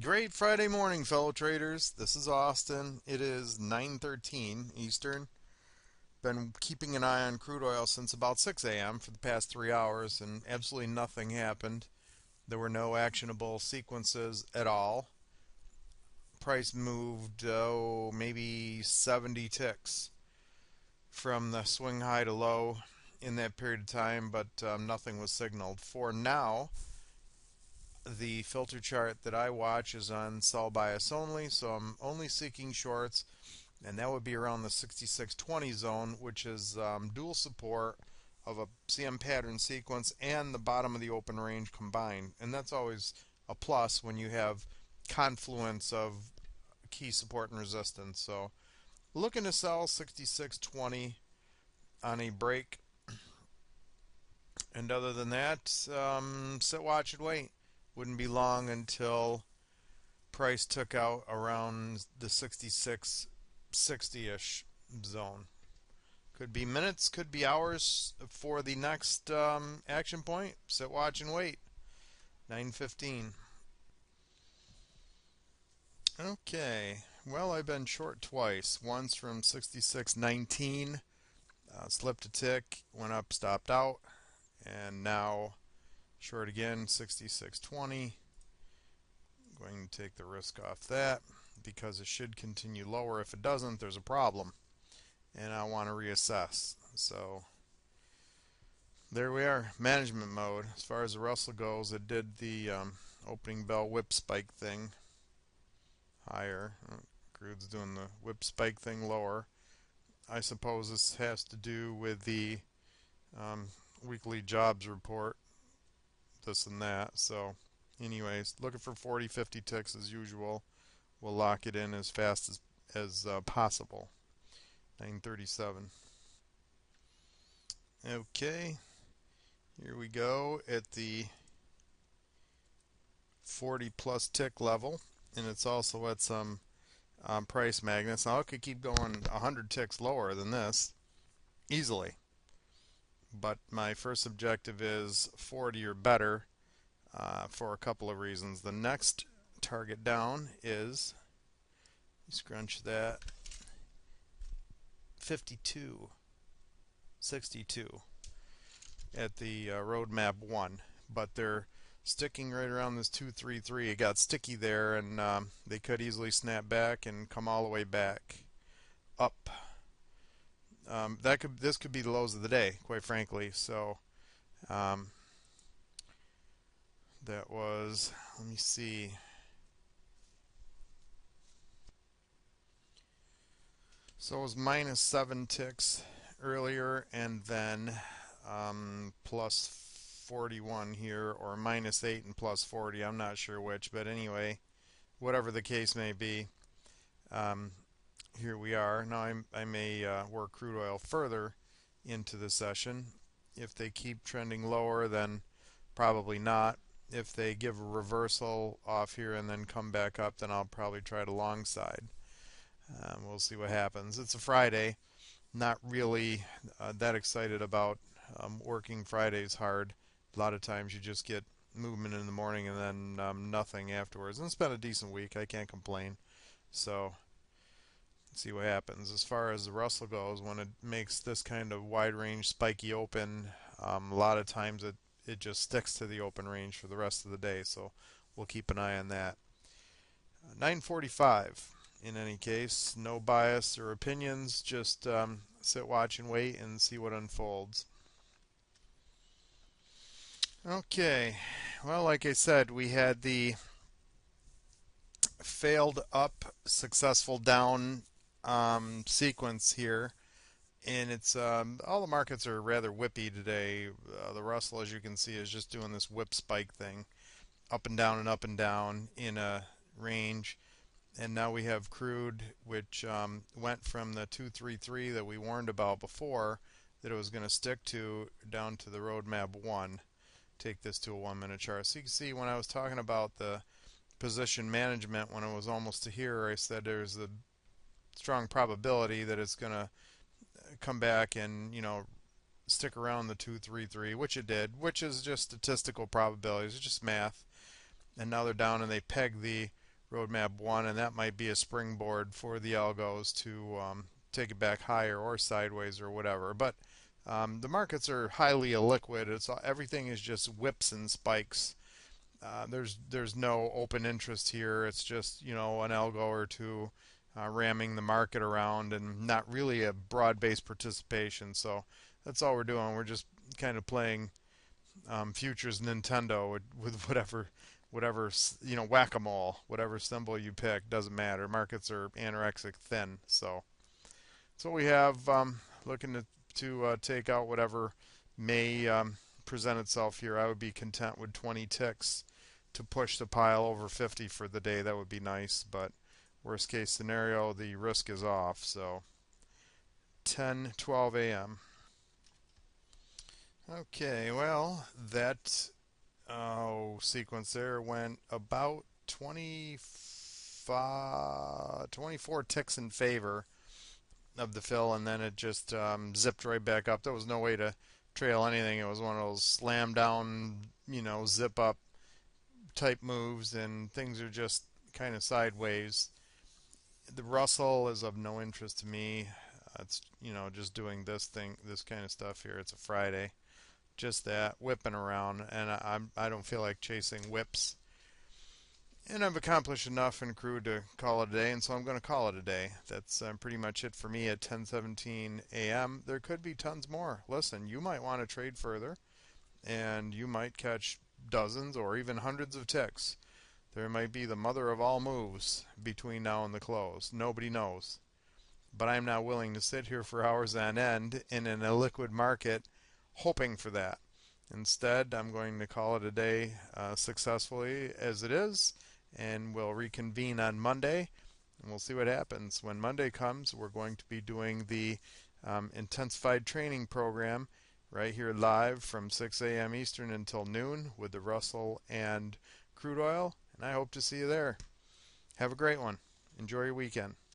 Great Friday morning, fellow traders. This is Austin. It is 9:13 Eastern. Been keeping an eye on crude oil since about 6 a.m. for the past 3 hours, and absolutely nothing happened. There were no actionable sequences at all. Price moved, maybe 70 ticks from the swing high to low in that period of time, but nothing was signaled. For now, the filter chart that I watch is on sell bias only, so I'm only seeking shorts, and that would be around the 6620 zone, which is dual support of a CM pattern sequence and the bottom of the open range combined. And that's always a plus when you have confluence of key support and resistance. So looking to sell 6620 on a break. And other than that, sit, watch, and wait. Wouldn't be long until price took out around the 6660-ish zone. Could be minutes, could be hours for the next action point. Sit, watch, and wait. 9:15. Okay. Well, I've been short twice. Once from 66.19, slipped a tick, went up, stopped out, and now short again, 66.20. Going to take the risk off that because it should continue lower. If it doesn't, there's a problem, and I want to reassess. So there we are, management mode. As far as the Russell goes, it did the opening bell whip spike thing higher. Crude's doing the whip spike thing lower. I suppose this has to do with the weekly jobs report, this and that. So anyways, looking for 40, 50 ticks as usual. We'll lock it in as fast as possible. 9:37. Okay, here we go at the 40 plus tick level, and it's also at some price magnets. Now it could keep going 100 ticks lower than this easily, but my first objective is 40 or better for a couple of reasons. The next target down is, scrunch that, 52.62 at the roadmap 1, but they're sticking right around this 233. It got sticky there, and they could easily snap back and come all the way back up. This could be the lows of the day, quite frankly. So that was, let me see, so it was minus 7 ticks earlier, and then plus 41 here, or minus 8 and plus 40. I'm not sure which, but anyway, whatever the case may be, here we are. Now I may work crude oil further into the session. If they keep trending lower, then probably not. If they give a reversal off here and then come back up, then I'll probably try to long side. We'll see what happens. It's a Friday. Not really that excited about working Fridays hard. A lot of times you just get movement in the morning and then nothing afterwards. And it's been a decent week. I can't complain. So let's see what happens. As far as the Russell goes, when it makes this kind of wide range spiky open, a lot of times it just sticks to the open range for the rest of the day. So we'll keep an eye on that. 9:45. In any case, no bias or opinions, just sit, watch, and wait and see what unfolds. Okay, well, like I said, we had the failed up, successful down sequence here, and it's all the markets are rather whippy today. The Russell, as you can see, is just doing this whip spike thing, up and down in a range. And now we have crude, which went from the 233 that we warned about before that it was going to stick to, down to the roadmap 1. Take this to a 1-minute chart. So you can see when I was talking about the position management, when it was almost to here, I said there's a strong probability that it's going to come back and, stick around the 233, which it did, which is just statistical probabilities. It's just math. And now they're down and they peg the roadmap one, and that might be a springboard for the algos to take it back higher or sideways or whatever. But the markets are highly illiquid. Everything is just whips and spikes. There's no open interest here. It's just an algo or two ramming the market around, and not really a broad-based participation. So that's all we're doing. We're just kind of playing futures Nintendo with whatever whack-a-mole, whatever symbol you pick doesn't matter. Markets are anorexic thin, so that's what we have. Looking to take out whatever may present itself here. I would be content with 20 ticks to push the pile over 50 for the day. That would be nice, but worst case scenario, the risk is off. So 10:12 a.m. Okay, well, that sequence there went about 24 ticks in favor of the fill, and then it just zipped right back up. There was no way to trail anything. It was one of those slam down, zip up type moves, and things are just kind of sideways. The Russell is of no interest to me. It's just doing this kind of stuff here. It's a Friday, just that whipping around, and I don't feel like chasing whips. And I've accomplished enough in crude to call it a day, and so I'm going to call it a day. That's pretty much it for me at 10:17 a.m. There could be tons more. Listen, you might want to trade further, and you might catch dozens or even hundreds of ticks. There might be the mother of all moves between now and the close. Nobody knows. But I'm not willing to sit here for hours on end in an illiquid market hoping for that. Instead, I'm going to call it a day successfully as it is, and we'll reconvene on Monday, and we'll see what happens. When Monday comes, we're going to be doing the intensified training program right here live from 6 a.m. Eastern until noon with the Russell and crude oil, and I hope to see you there. Have a great one. Enjoy your weekend.